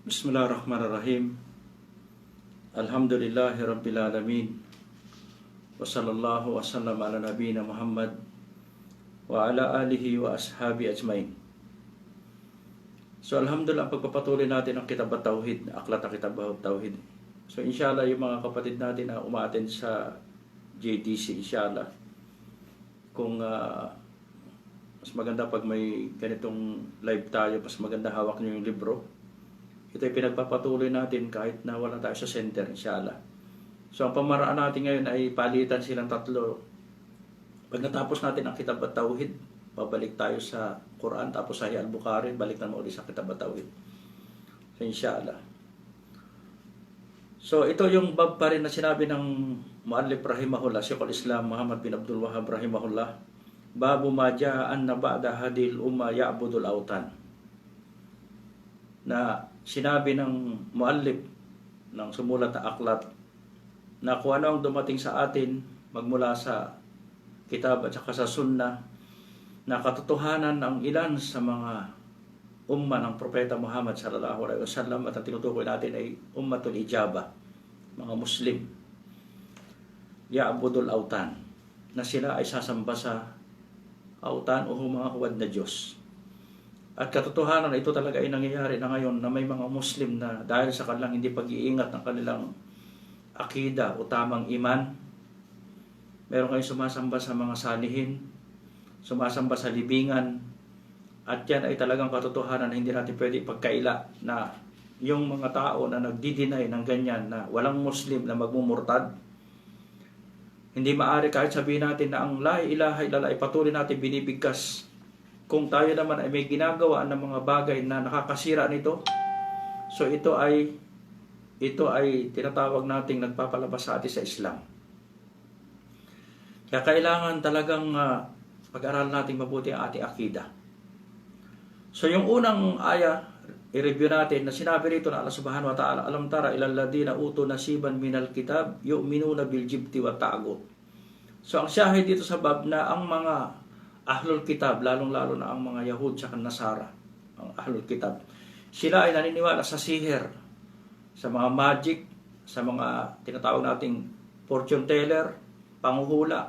Bismillahirrahmanirrahim. Alhamdulillahi Rabbil Alamin. Wa sallallahu wa sallam ala nabiyina Muhammad wa ala alihi wa ashabi ajmain. So alhamdulillah, pagpapatuloy natin ang Kitab at-Tauhid, Aklat at Kitab at-Tauhid. So inshallah, yung mga kapatid natin na umaattend sa JTC, inshallah, kung mas maganda pag may ganitong live tayo, mas maganda hawak nyo yung libro. Ito ay pinagpapatuloy natin kahit na wala tayo sa center, inshallah. So ang pamaraan natin ngayon ay palitan silang tatlo. Pag natapos natin ang Kitab at-Tauhid, babalik tayo sa Quran, tapos Sahih al-Bukhari, balik na ulit sa Kitab at-Tauhid. So inshallah. So ito yung bab pa rin na sinabi ng Muallif rahimahullah, Sheikhul Islam Muhammad bin Abdul Wahhab rahimahullah. Babu ma ja'an na ba'da hadil umma ya'budul autan. Na sinabi ng muallif ng sumulat na aklat na kung ano ang dumating sa atin magmula sa kitab at saka sa sunnah, na katotohanan ng ilan sa mga umma ng Propeta Muhammad sallallahu alaihi wasallam, at ang tinutukoy natin ay ummatul ijaba, mga Muslim, ya'budul autan, na sila ay sasamba sa autan o mga huwad na Diyos. At katotohanan, ito talaga ay nangyayari na ngayon, na may mga Muslim na dahil sa kanilang hindi pag-iingat ng kanilang akida o tamang iman, meron kayong sumasamba sa mga salihin, sumasamba sa libingan, at yan ay talagang katotohanan na hindi natin pwede pagkaila, na yung mga tao na nagdi-deny ng ganyan, na walang Muslim na magmumurtad, hindi maaari kahit sabihin natin na ang la ilaha illallah ay patuloy natin binibigkas, kung tayo naman ay may ginagawa ng mga bagay na nakakasira nito. So ito ay tinatawag nating nagpapalabas sa atin sa Islam. Kaya kailangan talagang pag-aralan natin mabuti ang ating akida. So yung unang aya, i-review natin na sinabi rito na Allah subhanahu wa ta'ala, alam tara ilal ladina utu nasiban minal kitab yu'minuna bil jibti wa ta'gut. So ang syahid dito sa bab na ang mga Ahlul Kitab, lalong-lalo na ang mga Yahud at Nasara, ang Ahlul Kitab, sila ay naniniwala sa sihir, sa mga magic, sa mga tinatawag nating fortune teller, panghuhula,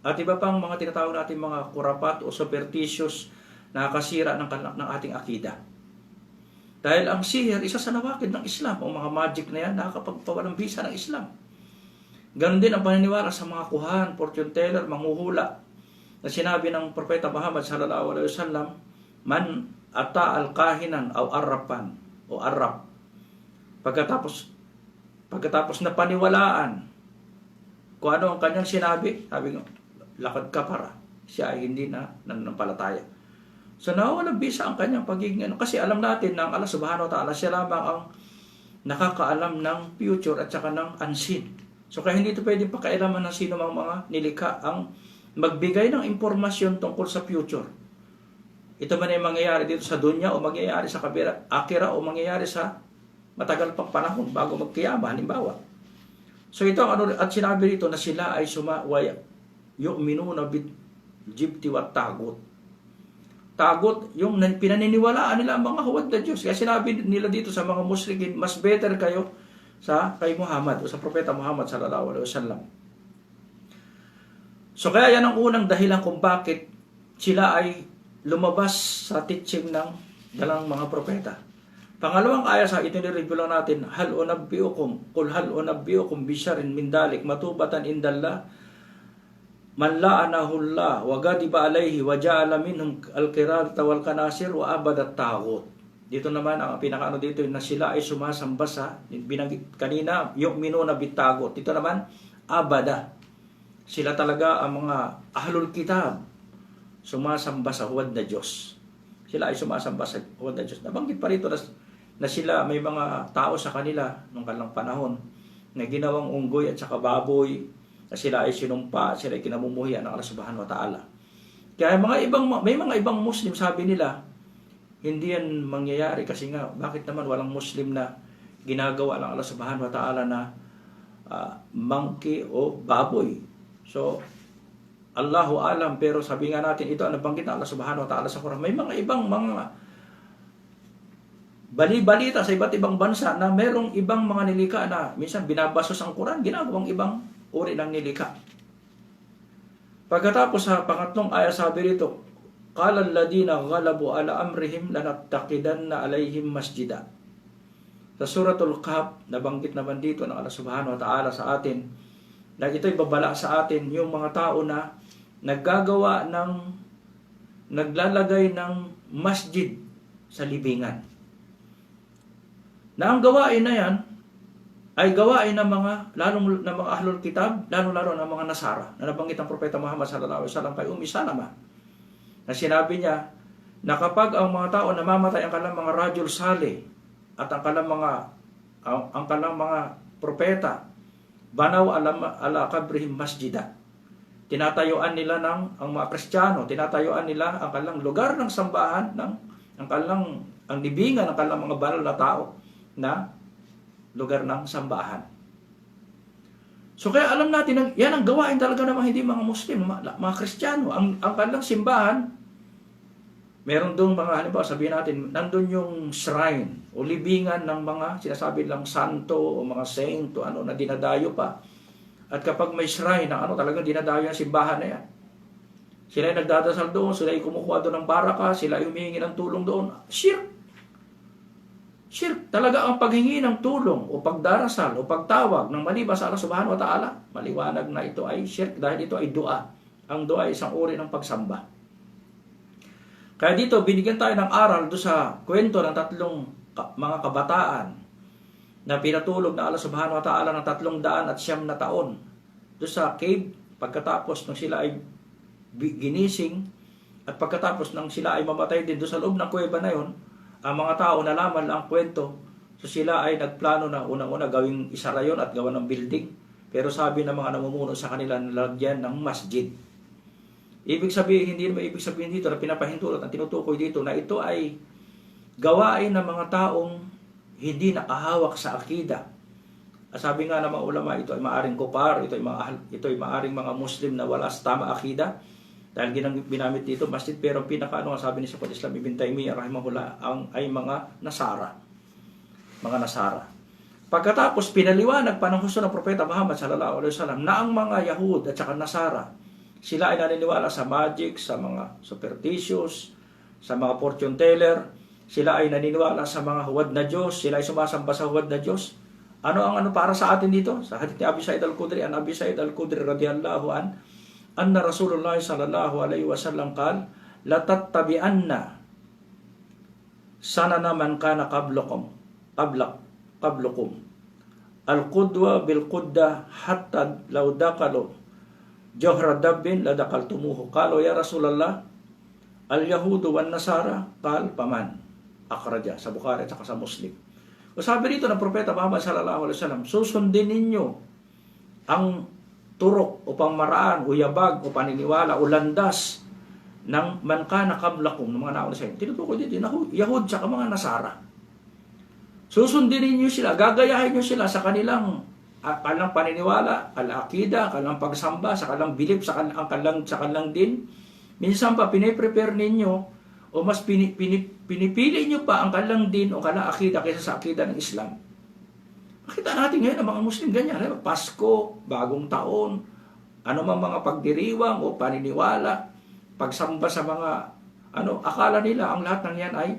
at iba pang mga tinatawag nating mga kurapat o superstitious na nakakasira ng ating akida. Dahil ang sihir, isa sa nawakid ng Islam, o mga magic na yan, nakakapagpawalang bisa ng Islam. Ganon din ang paniniwala sa mga kuhan, fortune teller, manghuhula, na sinabi ng Propeta Muhammad sallallahu alaihi wasallam, man ata al-kahinan aw arrapan o arrap, pagkatapos na paniwalaan kung ano ang kanyang sinabi, sabi nga, lakad ka para, siya ay hindi na nananampalataya. So nawawalang bisa ang kanyang pagiging kasi alam natin na ang Allah subhanahu wa ta'ala, siya lamang ang nakakaalam ng future at saka ng unseen. So kaya hindi ito pwedeng pakailaman ng sino mang mga nilikha ang magbigay ng impormasyon tungkol sa future. Ito man ay mangyayari dito sa dunya o mangyayari sa akira o mangyayari sa matagal pang panahon bago magkiyama, halimbawa. So ito at sinabi rito na sila ay yu'minuna bil jibti wa tagut. Tagut, yung pinaniniwalaan nila ang mga huwad na Diyos. Kaya sinabi nila dito sa mga Muslimin, mas better kayo kay Muhammad o sa Propeta Muhammad sallallahu alaihi wasallam. So kaya yan ang unang dahilan kung bakit sila ay lumabas sa teaching ng dalang mga propeta. Pangalawang aya sa ito ni-review lang natin, hal unabbiukum bi syarrin min dalik matubatan indallah man la'anahu Allah wa ghadiba alayhi wa ja'ala minhum al-qirata wal kanasir wa abadat taghut. Dito naman ang pinakaano dito na sila ay sumasamba sa binanggit kanina, yu'minuna bit taghut. Dito naman abada. Sila talaga ang mga Ahlul Kitab, sumasamba sa huwad na Diyos. Sila ay sumasamba sa huwad na Diyos. Nabanggit pa rito na sila, may mga tao sa kanila nung kanilang panahon na ginawang unggoy at saka baboy, na sila ay sinumpa, sila ay kinamumuhian ng Allah subhanahu wa ta'ala. Kaya may mga ibang Muslim, sabi nila, hindi yan mangyayari kasi nga, bakit naman walang Muslim na ginagawa ng Allah subhanahu wa ta'ala na monkey o baboy? So, Allahu alam, pero sabi nga natin, ito ang nabanggit na Allah subhanahu wa ta'ala sa Quran. May mga ibang mga bali-balita sa iba't ibang bansa na merong ibang mga nilikha na minsan binabasos ang Quran, ginagawang ibang uri ng nilikha. Pagkatapos sa pangatlong aya sabi rito, qala alladhina ghalabu ala amrihim lanattaqidanna alaihim masjida. Sa Suratul Kahf, nabanggit naman dito ng Allah Subhanahu wa Ta'ala sa atin na ito'y babala sa atin yung mga tao na naglalagay ng masjid sa libingan. Na ang gawain na yan ay gawain ng mga ahlul kitab, lalo-lalo ng mga Nasara, na nabanggit ang Propeta Muhammad sallallahu alaihi wasallam kay Salama, na sinabi niya na kapag ang mga tao namamatay ang kanilang mga rajul saleh at ang kanilang mga propeta, banaw ala kabrihim masjida. Tinatayuan nila ang mga Kristiyano, tinatayuan nila ang kanilang lugar ng sambahan, ang libingan ng kanilang mga banal na tao na lugar ng sambahan. So kaya alam natin, yan ang gawain talaga ng mga hindi mga Muslim, mga Kristiyano. Ang kanilang simbahan, meron doon mga, halimbawa sabihin natin, nandun yung shrine o libingan ng mga sinasabi lang santo o mga saint o na dinadayo pa. At kapag may shrine na talagang dinadayo ang simbahan na yan, sila ay nagdadasal doon, sila ay kumukuha doon ng baraka, sila ay humihingi ng tulong doon. Shirk! Shirk, talaga ang paghingi ng tulong o pagdarasal o pagtawag ng maliban sa Allah Subhanahu wa Ta'ala. Maliwanag na ito ay shirk dahil ito ay dua. Ang dua ay isang uri ng pagsamba. Kaya dito, binigyan tayo ng aral doon sa kwento ng tatlong mga kabataan na pinatulog na Allah Subhanahu wa Ta'ala ng 300 at 9 na taon doon sa cave, pagkatapos nung sila ay ginising at pagkatapos nang sila ay mamatay din doon sa loob ng kuweba na yon, ang mga tao nalaman ang kwento, so sila ay nagplano na unang-una gawing isara yun at gawa ng building. Pero sabi ng mga namumuno sa kanila, nalagyan ng masjid. Ibig sabihin, hindi naman ibig sabihin dito na pinapahintulot ang tinutukoy dito na ito ay gawain ng mga taong hindi nakahawak sa akida. At sabi nga ng mga ulama, ito ay maaring kupar, ito ay maaring mga Muslim na wala sa tama akida. Dahil ginamit dito masjid, pero sabi ni Shaykhul Islam Ibn Taymiyyah rahimahullah ay mga Nasara. Mga Nasara. Pagkatapos pinaliwanag pa ng husto ng Propeta Muhammad sallallahu alaihi wasallam na ang mga Yahud at saka Nasara, sila ay naniniwala sa magic, sa mga superstitious, sa mga fortune teller, sila ay naniniwala sa mga huwad na Diyos, sila ay sumasamba sa huwad na Diyos. Ano para sa atin dito? Sa hadith ni Abi Sa'id al-Khudri, Abi Sa'id al-Khudri radhiyallahu anna Rasulullah sallallahu alaihi wasallam qala la tattabi'anna sanana man kana qablakum al-qudwa bil qudda hatta law daqalu jawhra dabbin la daqaltumuhu. Qala ya Rasulullah al-yahudu wan nasara, qal paman. Akhraja sa Bukhari at sa Muslim. O sabi dito ng Propeta Muhammad sallallahu alaihi wasallam, susundin ninyo ang turok o pangmaraan o yabag o paniniwala o landas ng man kana qablakum, ng mga nauna sa inyo. Tinutukoy dito, Yahud sa mga Nasara. Susundin niyo sila, gagayahin niyo sila sa kanilang paniniwala, al-aqida, kanilang pagsamba, sa kanilang belief, sa kanilang din. Minsan pa piniprepare ninyo o mas pinipili niyo pa ang kanilang din o kanilang aqida kaysa sa aqida ng Islam. Makita natin ngayon ang mga Muslim ganyan. Pasko, bagong taon, anumang mga pagdiriwang o paniniwala, pagsamba sa mga, akala nila ang lahat ng yan ay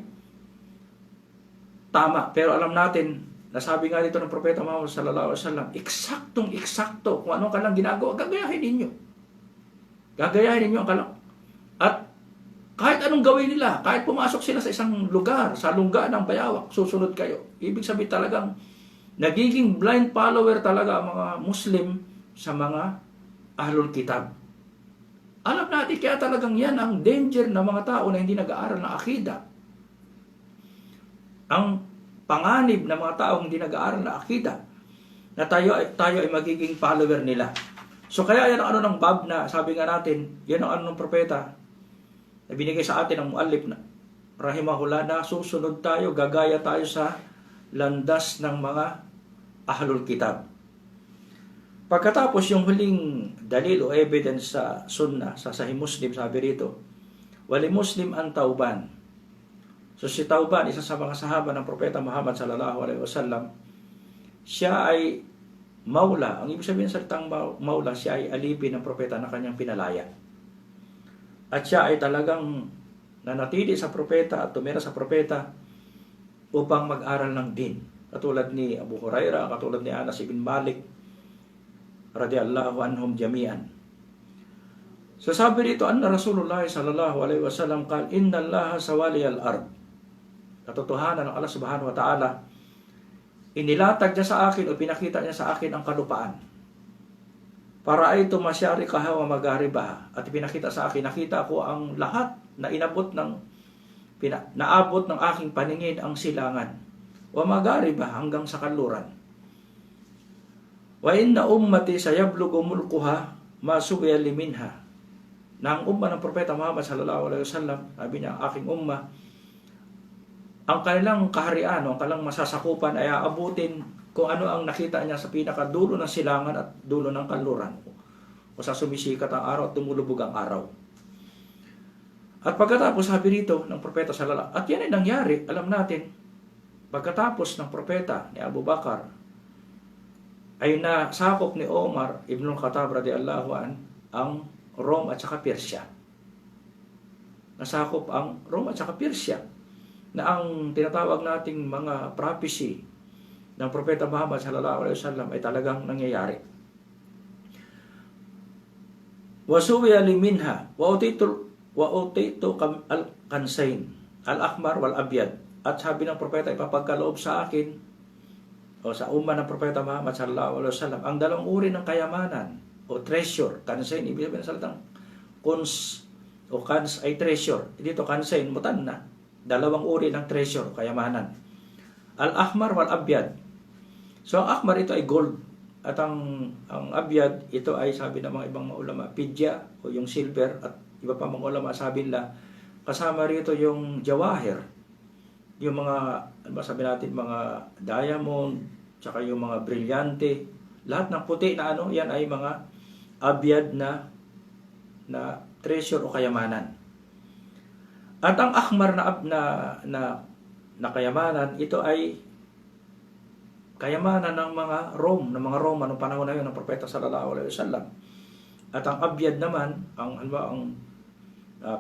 tama. Pero alam natin, nasabi nga dito ng Propeta Muhammad sallallahu alaihi wasallam, eksaktong-eksakto kung anong kanilang ginagawa, gagayahin ninyo. Gagayahin ninyo ang kanilang. At kahit anong gawin nila, kahit pumasok sila sa isang lugar, sa lungga ng bayawak, susunod kayo. Ibig sabihin talagang nagiging blind follower talaga ang mga Muslim sa mga ahlul kitab. Alam natin kaya talagang yan ang danger ng mga tao na hindi nag-aaral ng akida. Ang panganib ng mga tao hindi nag-aaral ng akida na tayo ay magiging follower nila. So kaya yan ang ng bab na sabi nga natin, yan ang ng propeta na binigay sa atin ng muallif na rahimahullah na susunod tayo, gagaya tayo sa landas ng mga ahlul kitab. Pagkatapos yung huling dalil o evidence sa sunnah, sa Sahih Muslim, sabi rito, wali Muslim ang tauban, So si Tauban, isa sa mga sahaba ng Propeta Muhammad sallallahu alaihi wasallam, siya ay maula. Ang ibig sabihin ng salitang maula, siya ay alipin ng propeta na kanyang pinalaya. At siya ay talagang nanatili sa propeta at tumira sa propeta upang mag-aral ng din. Katulad ni Abu Hurairah, katulad ni Anas ibn Malik, radiyallahu anhum jami'an. So sabi dito, anna Rasulullah sallallahu alaihi wasallam qal, inna Allah sawali al-ard. Katotohanan ng Allah subhanahu wa ta'ala, inilatag niya sa akin o pinakita niya sa akin ang kalupaan. Para ay tumasyarikaha wa magaribaha. At pinakita sa akin, nakita ko ang lahat na naabot ng aking paningin ang silangan. Wa magaribaha hanggang sa kanluran. Wa inna ummati sayablugu mulkuha masubiya liminha. Na ang umma ng Propeta Muhammad sallallahu alaihi wasallam, sabi niya, aking umma, ang kanilang kaharian, ang kanilang masasakupan ay aabutin kung ano ang nakita niya sa pinakadulo ng silangan at dulo ng kanluran. O sa sumisikat ang araw at tumulubog ang araw. At pagkatapos sabi rito ng propeta sallallahu, at yan ay nangyari, alam natin, pagkatapos ng propeta ni Abu Bakar, ay nasakop ni Omar ibn al-Khattab radiyallahu an ang Rome at saka Persia. Nasakop ang Rome at saka Persia, na ang tinatawag nating mga prophecy ng Propeta Muhammad sallallahu alaihi wasallam ay talagang nangyayari. Wasuwiya liminha wa utitu al-kansain al-ahmar wal-abyad. At sabi ng propeta, ipapagkaloob sa akin o sa umma ng Propeta Muhammad sallallahu alaihi wasallam ang dalawang uri ng kayamanan o treasure. Kansain, ibig sabihin ng salitang kuns o kans ay treasure. Dito kansain, mutan na. Dalawang uri ng treasure, kayamanan. Al-ahmar wal-abyad. So ang ahmar ito ay gold. At ang abyad, ito ay sabi ng mga ibang ulama, pidya o yung silver. At iba pa mga ulama sabi nila, kasama rito yung jawahir. Yung mga, ano ba sabi natin, mga diamond, tsaka yung mga brilyante. Lahat ng puti na ano, yan ay mga abyad na treasure o kayamanan. At ang ahmar na kayamanan, ito ay kayamanan ng mga Roma noong panahon na yun ng Propeta sallallahu alaihi wasallam. At ang abyad naman, ang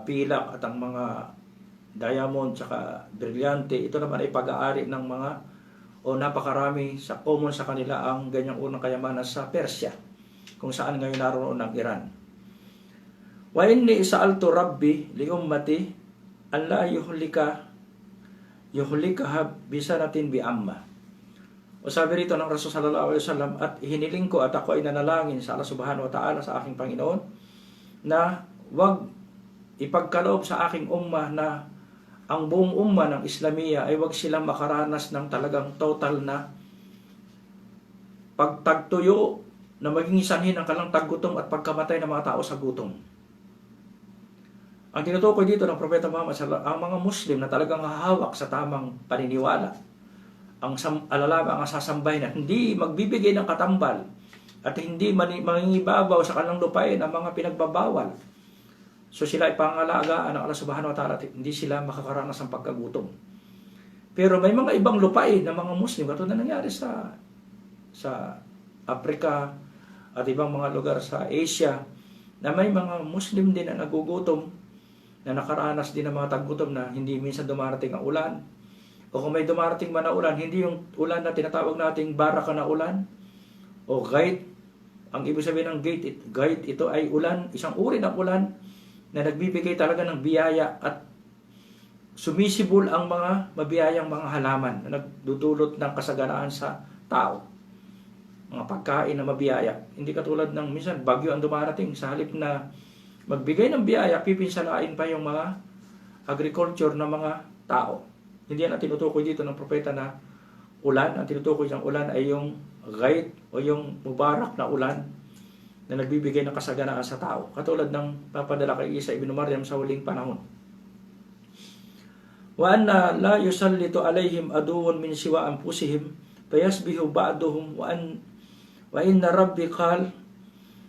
pilak at ang mga diamond tsaka brilyante, ito naman ay pag-aari ng mga napakarami sa common sa kanila ang ganyang unang kayamanan sa Persia, kung saan ngayon naroon ang Iran. Wa inni sa'altu rabbi li ummati Allah yuhlikaha bisanatin bi amma. O sabi rito ng Rasul sallallahu alaihi wasallam, at hiniling ko at ako ay nanalangin sa Allah subhanahu wa ta'ala, sa aking Panginoon, na wag ipagkaloob sa aking umma na ang buong umma ng Islamiya ay wag silang makaranas ng talagang total na pagtagtuyo na maging sanhin ng kalang taggutom at pagkamatay ng mga tao sa gutom. Ang tinutukoy dito ng Propeta Muhammad, ang mga Muslim na talagang hahawak sa tamang paniniwala, ang alalama ang sasambay na hindi magbibigay ng katambal at hindi mangingibabaw sa kanilang lupain ang mga pinagbabawal. So sila ay pangalagaan ng Allah subhanahu wa ta'ala at hindi sila makakaranas ng pagkagutom. Pero may mga ibang lupain ng mga Muslim, katulad na nangyari sa Africa at ibang mga lugar sa Asia, na may mga Muslim din na nagugutom, na nakaranas din ng mga taggutom na hindi minsan dumarating ang ulan. O kung may dumarating man na ulan, hindi yung ulan na tinatawag nating baraka na ulan o gait. Ang ibig sabihin ng gait, ito ay ulan, isang uri ng ulan na nagbibigay talaga ng biyaya at sumisibol ang mga mabiyayang mga halaman na nagdudulot ng kasaganaan sa tao. Mga pagkain na mabiyaya. Hindi katulad ng minsan bagyo ang dumarating, sa halip na magbigay ng biyaya, pipinsalain pa yung mga agriculture ng mga tao. Hindi yan ang tinutukoy dito ng propeta na ulan. Ang tinutukoy ng ulan ay yung gait o yung mubarak na ulan na nagbibigay ng kasaganaan sa tao. Katulad ng papadala kay Isa ibn Maryam sa huling panahon. Wa anna la yusallitu alaihim aduwwun min siwa anfusihim fayasbihu ba'duhum wa inna rabbi qal,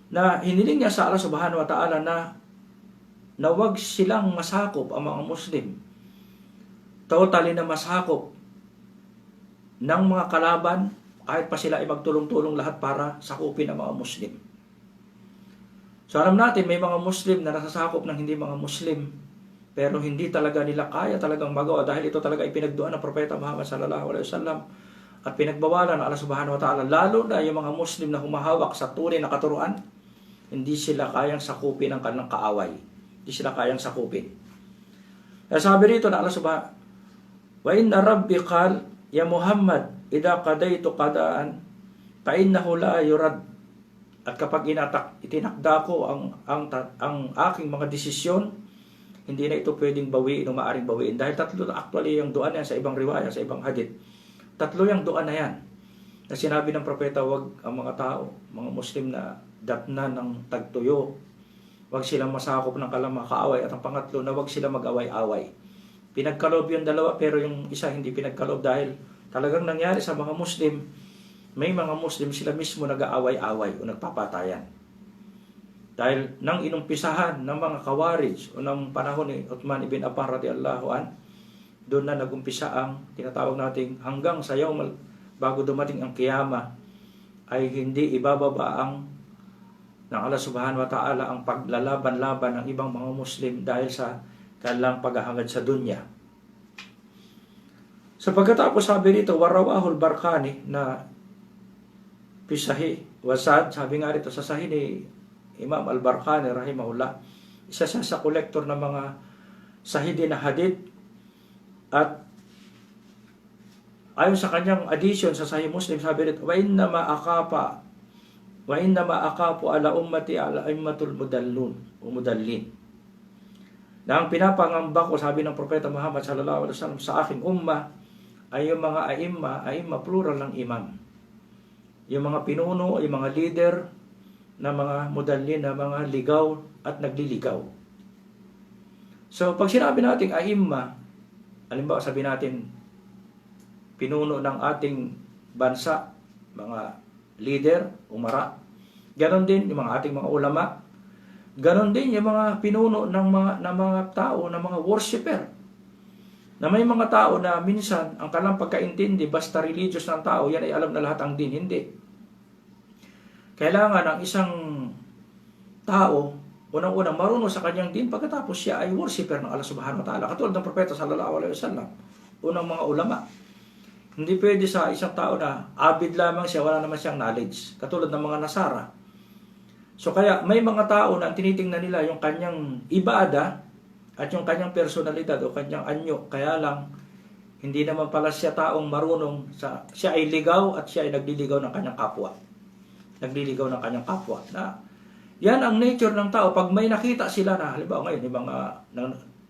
na hiniling niya sa Allah subhanahu wa ta'ala na wag silang masakop ang mga Muslim totally na masakop ng mga kalaban, kahit pa sila ay magtulong-tulong lahat para sakupin ang mga Muslim. So alam natin, may mga Muslim na nasasakop ng hindi mga Muslim, pero hindi talaga nila kaya talagang magawa dahil ito talaga ay pinagduan ng Propeta Muhammad sallallahu alaihi wasallam at pinagbawalan ng Allah subhanahu wa ta'ala, lalo na yung mga Muslim na humahawak sa tunay na katuruan, hindi sila kayang sakupin ang kanilang kaaway. Hindi sila kayang sakupin. Kaya sabi rito na Allah subhanahu wa inna rabbi qal ya Muhammad idha qadaytu qadaan fa innahu la yurad. At kapag itinakda ko ang aking mga desisyon, hindi na ito pwedeng bawiin o maaring bawiin. Dahil tatlo na actually yung doan yan sa ibang riwaya, sa ibang hadith. Tatlo yung doan na yan. Na sinabi ng propeta, wag ang mga tao, mga Muslim na datna ng tagtuyo, wag silang masakop ng kaaway. At ang pangatlo na wag silang mag-away-away. Pinagkalob yung dalawa, pero yung isa hindi pinagkalob dahil talagang nangyari sa mga Muslim, may mga Muslim sila mismo nag-aaway-away o nagpapatayan. Dahil nang inumpisahan ng mga Khawarij o ng panahon ni Uthman ibn Affan radiyallahu an, doon na nagumpisa ang tinatawag nating hanggang sa bago dumating ang kiyama, ay hindi ibababa ng Allah subhanahu wa ta'ala ang paglalaban-laban ng ibang mga Muslim dahil sa kanilang paghahangad sa dunya. Sa pagkatapos sabi rito, warawahul Barkani na Pisahi Wasad, sabi nga rito sa sahih ni Imam Al-Barkani rahimahullah, isa siya sa kolektor ng mga sahih din na hadith, at ayon sa kanyang addition sa Sahih Muslim, sabi rito, wa inna ma aqapu ala ummati ala immatul mudallun o mudallin. Na ang pinapangamba ko, sabi ng Propeta Muhammad sallallahu alaihi wasallam, sa aking umma ay yung mga aimma plural ng imam. Yung mga pinuno, yung mga leader na mga mudallin, na mga ligaw at nagliligaw. So pag sinabi natin aimma, halimbawa sabi natin pinuno ng ating bansa, mga leader, umara. Ganon din yung mga ating mga ulama. Ganon din yung mga pinuno ng mga tao, ng mga worshipper. Na may mga tao na minsan ang kanilang pagkaintindi basta religious ng tao, yan ay alam na lahat ang din. Hindi. Kailangan ang isang tao unang-unang marunong sa kanyang din, pagkatapos siya ay worshipper ng Allah subhanahu wa ta'ala. Katulad ng Propeta sallallahu alaihi wasallam, unang mga ulama. Hindi pwede sa isang tao na abid lamang siya, wala naman siyang knowledge. Katulad ng mga Nasara. So kaya may mga tao na tinitingnan nila yung kanyang ibada at yung kanyang personalidad o kanyang anyo. Kaya lang, hindi naman pala siya taong marunong. Siya ay ligaw at siya ay nagliligaw ng kanyang kapwa. Nagliligaw ng kanyang kapwa. Na, yan ang nature ng tao. Pag may nakita sila na, halimbawa ngayon, yung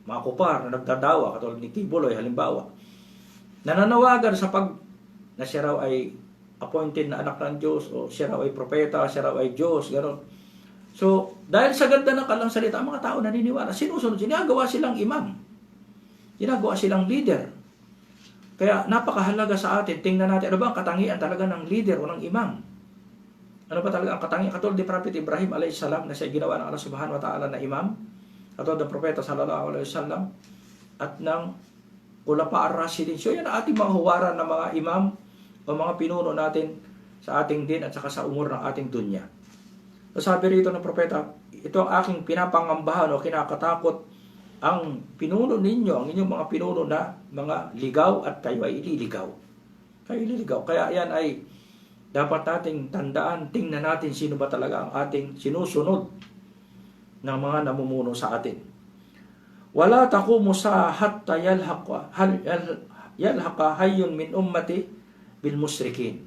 mga kupar na nagdadawa, katulad ni Kibuloy, halimbawa, nananawagan sa na siya raw ay appointed na anak ng Diyos, o siya raw ay propeta, siya raw ay Diyos, gano'n. So, dahil sa ganda ng kanilang salita, ang mga tao naniniwala, sinusunod, ginagawa silang imam. Ginagawa silang leader. Kaya napakahalaga sa atin, tingnan natin, ano ba ang katangian talaga ng leader o ng imam? Ano ba talaga ang katangian? Katulad ni Prophet Ibrahim a.s. na siya ginawa ng Allah subhanahu wa ta'ala na imam. Katulad ng Propeta sallallahu alaihi wasallam at ng Khulafa ar-Rashidin. So yan ang ating mga huwaran ng mga imam o mga pinuno natin sa ating din at saka sa umur ng ating dunya. So sabi rito ng propeta, ito ang aking pinapangambahan o kinakatakot, ang pinuno ninyo, ang inyong mga pinuno na mga ligaw at kayo ay ililigaw. Kayo ililigaw. Kaya yan ay dapat nating tandaan, tingnan natin sino ba talaga ang ating sinusunod ng mga namumuno sa atin. Wala taqumu sa hatta yalhaqa hayyun min ummati bil musrikin.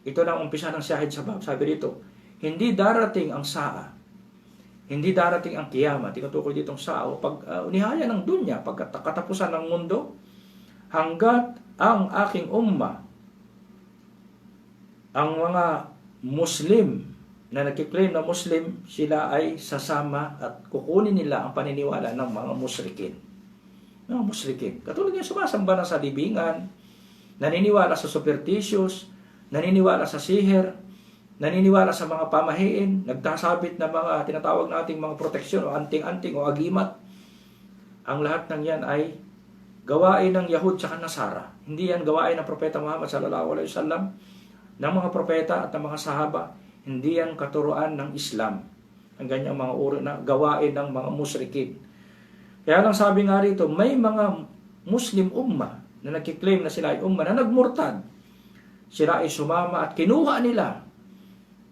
Ito na ang umpisa ng shahid sa bab. Sabi rito, hindi darating ang saa, hindi darating ang kiyama, tinutukoy ditong saa o unihaya ng dunya, pagkatapusan ng mundo, hanggat ang aking umma, ang mga Muslim na nagkiklaim na Muslim, sila ay sasama at kukunin nila ang paniniwala ng mga musrikin. Mga musrikin. Katulad yung sumasamba na sa libingan, naniniwala sa superstitious, naniniwala sa siher, naniniwala sa mga pamahiin, nagtasabit na mga tinatawag nating mga proteksyon o anting-anting o agimat. Ang lahat ng yan ay gawain ng Yahud tsaka Nasara. Hindi yan gawain ng Propeta Muhammad sallallahu alaihi wasallam, ng mga propeta at ng mga sahaba. Hindi yan katuruan ng Islam. Ang ganyang mga uri na gawain ng mga musyrikin. Kaya lang sabi nga rito, may mga Muslim umma na nagkiklaim na sila ay umma na nagmurtad. Sila ay sumama at kinuha nila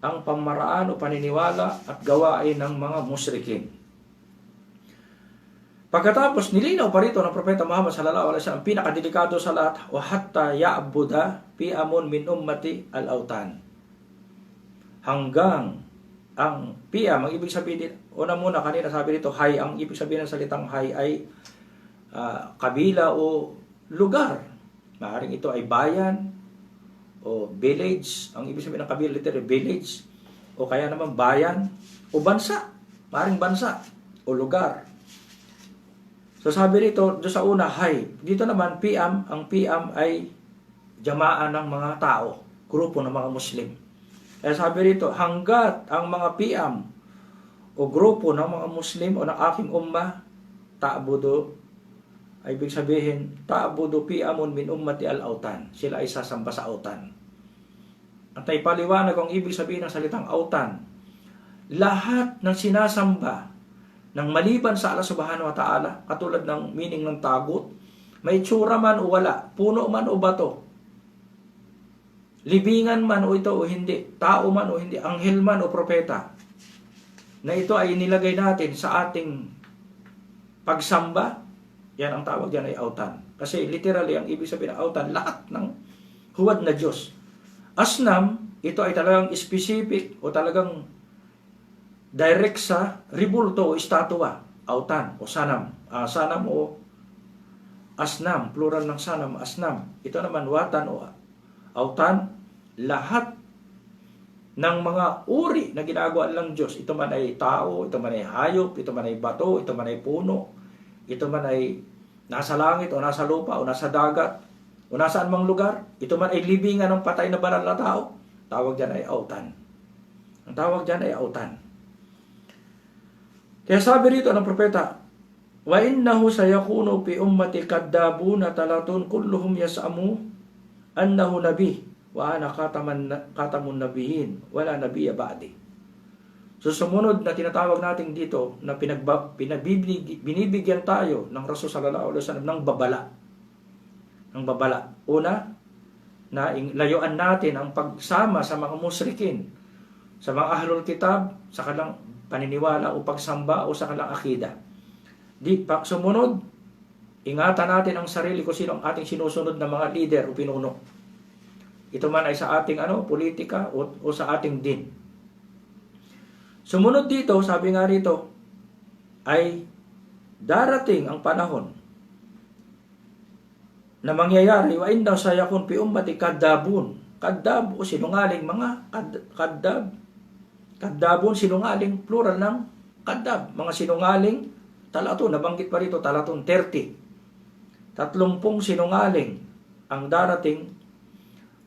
ang pamaraan o paniniwala at gawain ng mga musyrikin. Pagkatapos, nilinaw pa rito ng Propeta Muhammad sallallahu alaihi wasallam, ang pinakadelikado sa lahat, wa hatta ya'buda pi'amun min ummati al-autan. Hanggang ang pi'am, ang ibig sabihin, una muna kanina sabi dito, hay, ang ibig sabihin ng salitang hay ay kabila o lugar. Maaaring ito ay bayan o village. Ang ibig sabihin ng kabila literal village, o kaya naman bayan o bansa. Maaaring bansa o lugar. So sabi rito, doon sa una, hay. Dito naman, pi'am, ang pi'am ay jamaan ng mga tao, grupo ng mga Muslim. Kaya sabi rito, hanggat ang mga pi'am o grupo ng mga Muslim o ng aking umma, ta'budu, ay ibig sabihin, ta'budu pi'amun min ummati al-autan. Sila ay sasamba sa autan. At ay paliwanag ang ibig sabihin ng salitang autan. Lahat ng sinasamba ng maliban sa Allah subhanahu wa ta'ala, katulad ng meaning ng tagut, may tsura man o wala, puno man o bato, libingan man o ito o hindi, tao man o hindi, anghel man o propeta, na ito ay nilagay natin sa ating pagsamba, yan ang tawag dyan ay autan. Kasi literally, ang ibig sabihin ng autan, lahat ng huwad na Diyos. Asnam, ito ay talagang specific o talagang direct sa ribulto o estatwa, autan o sanam. Sanam o asnam, plural ng sanam, asnam. Ito naman watan o autan, lahat ng mga uri na ginagawa ng Diyos. Ito man ay tao, ito man ay hayop, ito man ay bato, ito man ay puno, ito man ay nasa langit o nasa lupa o nasa dagat o nasaan mang lugar, ito man ay libingan ng patay na banal na tao, tawag dyan ay autan. Ang tawag dyan ay autan. Kaya sabi rito ng propeta, wa innahu sayakunu fi ummati kadabuna talatun kulluhum yas'amu annahu nabi wa ana katamun nabiyin wala nabiyya ba'di. So sumunod na tinatawag natin dito na binibigyan tayo ng Rasul sallallahu alaihi wasallam ng babala. Ng babala. Una, na layuan natin ang pagsama sa mga musyrikin, sa mga ahlul kitab, sa kalang paniniwala o pagsamba o sa kalang akida. Sumunod, ingatan natin ang sarili kung sino ang ating sinusunod na mga leader o pinuno. Ito man ay sa ating politika o sa ating din. Sumunod dito, sabi nga rito, ay darating ang panahon na mangyayari, wa indaw sayakun pi ummati kadabun. Kadab o sinungaling, mga kadab. Kadabon, sinungaling, plural ng kadab. Mga sinungaling, talaton, nabanggit pa rito, talaton, 30. 30 sinungaling ang darating.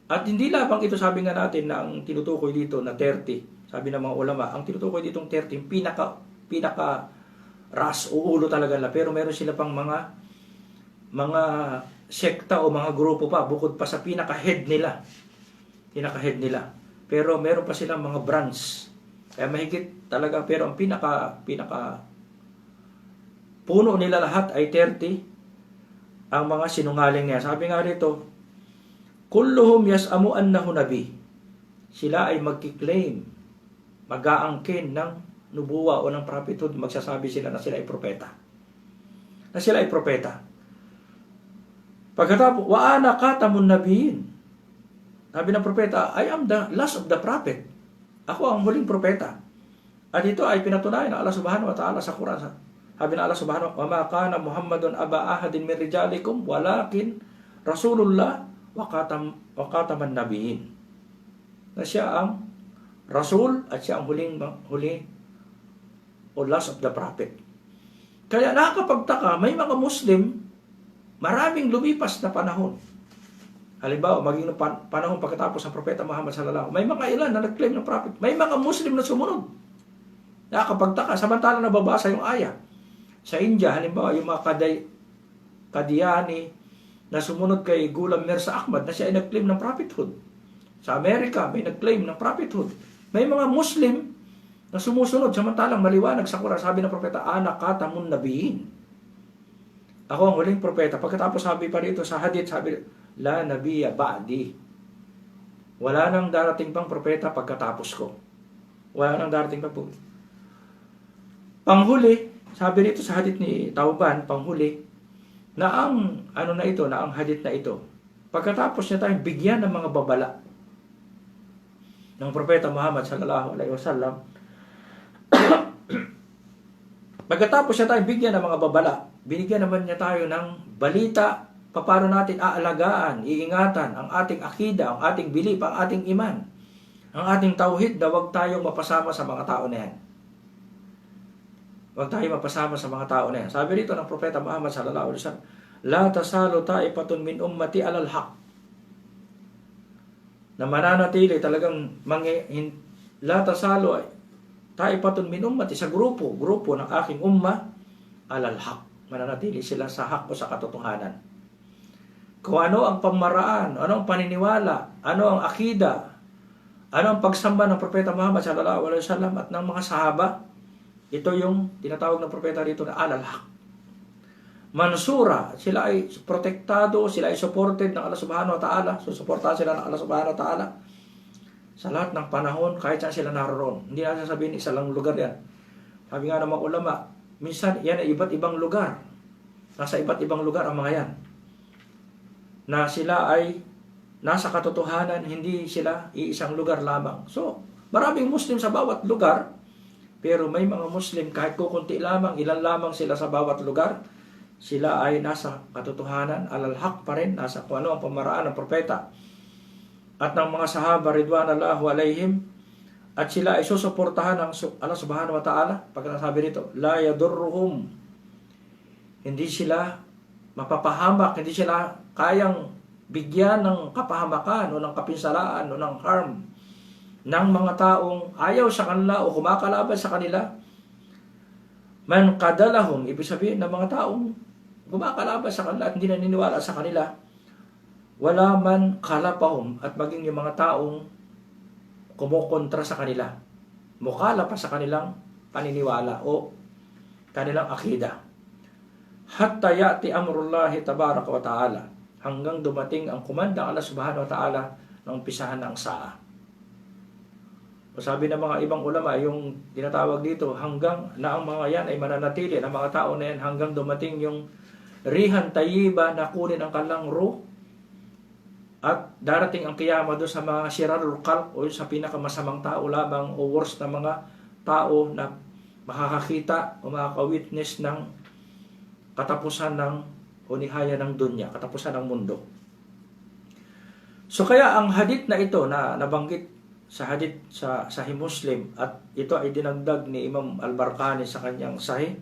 At hindi lamang ito, sabi nga natin na ang tinutukoy dito na 30. Sabi ng mga ulama, ang tinutukoy ditong 30, pinaka ras o ulo talaga nila. Pero meron sila pang mga sekta o mga grupo pa, bukod pa sa pinaka-head nila. Pinaka-head nila. Pero meron pa silang mga branch. Kaya mahigit talaga, pero ang pinaka puno nila lahat ay 30 ang mga sinungaling niya. Sabi nga rito, kulluhum yas'amu annahu nabi. Sila ay magkiklaim, mag-aangkin ng nubuwa o ng prophethood, magsasabi sila na sila ay propeta. Na sila ay propeta. Pagkatapos, wa ana katamun nabiyin. Sabi ng propeta, I am the last of the prophet. Ako ang huling propeta. At ito ay pinatunayan ng Allah subhanahu wa ta'ala sa Quran. Sabi ng Allah subhanahu wa ta'ala, kana Muhammadun aba ahadin min rijalikum walakin Rasulullah wa kataman nabiyin. Na siya ang Rasul at siya ang huli o last of the prophet. Kaya nakakapagtaka, may mga Muslim, maraming lumipas na panahon. Halimbawa, maging panahon pagkatapos ng Propeta Muhammad sallallahu alaihi wasallam, may mga ilan na nag-claim ng prophet. May mga Muslim na sumunod. Nakakapagtaka, samantala nababasa yung aya. Sa India, halimbawa, yung mga Qadiani na sumunod kay Ghulam Mirza Ahmad na siya ay nag-claim ng prophethood. Sa Amerika, may nag-claim ng prophethood. May mga Muslim na sumusunod, samantalang maliwanag sa Quran, sabi ng propeta, Ana khatamun nabiyyin. Ako ang huling propeta. Pagkatapos sabi pa rito sa hadith, sabi, La nabiyya ba'di. Wala nang darating pang propeta pagkatapos ko. Wala nang darating pang propeta. Panghuli, sabi rito sa hadith ni Tauban, panghuli, na ang hadith na ito, pagkatapos niya tayong bigyan ng mga babala ng propeta Muhammad sallallahu alaihi wasallam, pagkatapos niya tayong bigyan ng mga babala, binigyan naman niya tayo ng balita paano natin aalagaan, iingatan ang ating akida, ang ating belief, ang ating iman, ang ating tauhid, na huwag tayong mapasama sa mga tao na yan. Huwag tayong mapasama sa mga tao na yan. Sabi rito ng propeta Muhammad sallallahu alaihi wasallam, La tasalu ta'ifatun min ummati alal haq. Na mananatili talagang la tasalu ta'ifatun min ummati, sa grupo ng aking umma alal haq. Mananatili sila sa haq o sa katotohanan. Kung ano ang pamaraan, ano ang paniniwala, ano ang akida, ano ang pagsamba ng propeta Muhammad sallallahu alaihi wasallam at ng mga sahaba, ito yung tinatawag ng propeta rito na alal haq. Mansura, sila ay protektado, sila ay supported ng Allah subhanahu wa ta'ala, susuportahan sila ng Allah subhanahu wa ta'ala sa lahat ng panahon, kahit saan sila naroon. Hindi na sasabihin isa lang lugar yan. Sabi nga ng mga ulama, minsan yan ay iba't ibang lugar. Nasa iba't ibang lugar ang mga yan. Na sila ay nasa katotohanan, hindi sila iisang lugar lamang. So, maraming Muslim sa bawat lugar, pero may mga Muslim kahit kukunti lamang, ilan lamang sila sa bawat lugar, sila ay nasa katotohanan, alal haq pa rin, nasa kung ano ang pamaraan ng propeta at ng mga sahaba ridwanallahu alaihim, at sila ay susuportahan ng Allah subhanahu wa ta'ala. Pag nasabi nito, la yadurruhum, hindi sila mapapahamak, hindi sila kayang bigyan ng kapahamakan o ng kapinsalaan o ng harm ng mga taong ayaw sa kanila o kumakalaban sa kanila. Man qadalahum, ibig sabihin ng mga taong kumakalaban sa kanila at hindi naniniwala sa kanila. Wala man kalapahum, at maging yung mga taong kumukontra sa kanila, mukala pa sa kanilang paniniwala o kanilang akida. Hatta ya'ti amrullahi tabaraka wa ta'ala, hanggang dumating ang kumandang Allah subhanahu wa ta'ala ng umpisahan ng saa. O sabi ng mga ibang ulama, yung tinatawag dito, hanggang na ang mga yan ay mananatili, ng mga tao na yan, hanggang dumating yung rihan tayyiba na kunin ang kanilang ruh, at darating ang kiyama doon sa mga sirarul qalb o sa pinakamasamang tao lamang o worst na mga tao na makakakita o makaka-witness ng katapusan ng o nihaya ng dunya, katapusan ng mundo. So kaya ang hadith na ito na nabanggit sa hadith sa Sahih Muslim, at ito ay dinagdag ni Imam Al-Barqani sa kanyang Sahih,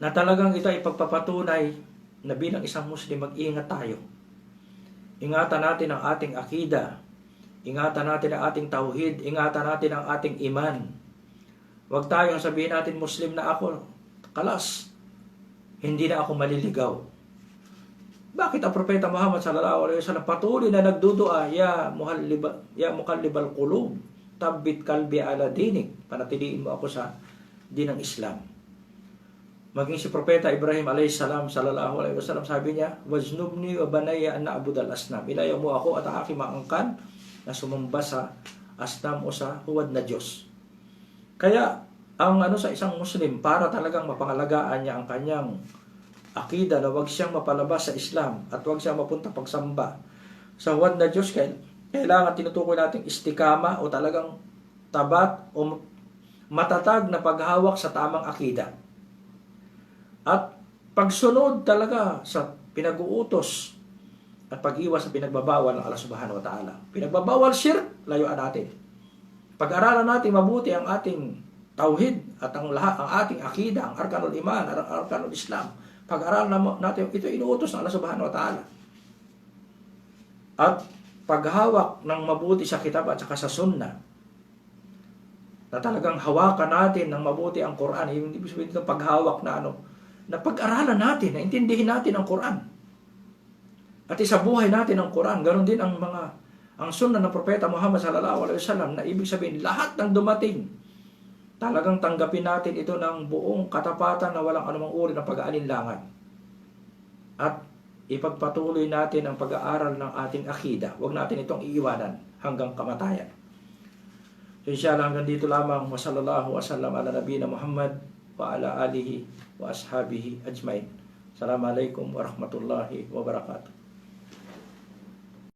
na talagang ito ay pagpapatunay na bilang isang Muslim mag-iingat tayo. Ingatan natin ang ating akida, ingatan natin ang ating tauhid, ingatan natin ang ating iman. Huwag tayong sabihin natin, Muslim na ako, kalas, hindi na ako maliligaw. Bakit ang propeta Muhammad sallallahu alaihi wasallam patuloy na nagdudua, ya muqallibal qulub, tabbit qalbi ala dinik, panatiliin mo ako sa din ng Islam. Maging si propeta Ibrahim alayhi salam sallallahu alaihi wasallam, sabi niya, wajnubni wa banayya an na'budal asnam, ilayo mo ako at ang aking maangkan na sumamba sa asnam o sa huwad na Diyos. Kaya ang sa isang Muslim, para talagang mapangalagaan niya ang kanyang akida, na wag siyang mapalabas sa Islam at wag siyang mapunta pagsamba sa huwad na Diyos, kailangan tinutukoy natin istikama o talagang tabat o matatag na paghawak sa tamang akida. At pagsunod talaga sa pinag-uutos at pag-iwas sa pinagbabawal ng Allah subhanahu wa ta'ala. Pinagbabawal shirk, layuan natin. Pag-aralan natin mabuti ang ating tauhid at ang ating akida, ang arkanul iman, ang arkanul Islam. Pag-aralan natin, ito inuutos ng Allah subhanahu wa ta'ala. At paghawak ng mabuti sa kitab at saka sa sunnah, na talagang hawakan natin ng mabuti ang Quran. Hindi sabihin itong paghawak na na pag-aralan natin, na intindihin natin ang Quran. At isabuhay natin ang Quran. Ganon din ang sunnah ng Propeta Muhammad sallallahu alaihi wasallam, na ibig sabihin lahat ng dumating, talagang tanggapin natin ito ng buong katapatan na walang anumang uri ng pag-aalinlangan. At ipagpatuloy natin ang pag-aaral ng ating akida. Huwag natin itong iiwanan hanggang kamatayan. So inshallah hanggang dito lamang. Wa sallallahu wa sallam ala nabiyina Muhammad wa ala alihi wa ashabihi ajmain. Assalamualaikum warahmatullahi wabarakatuh.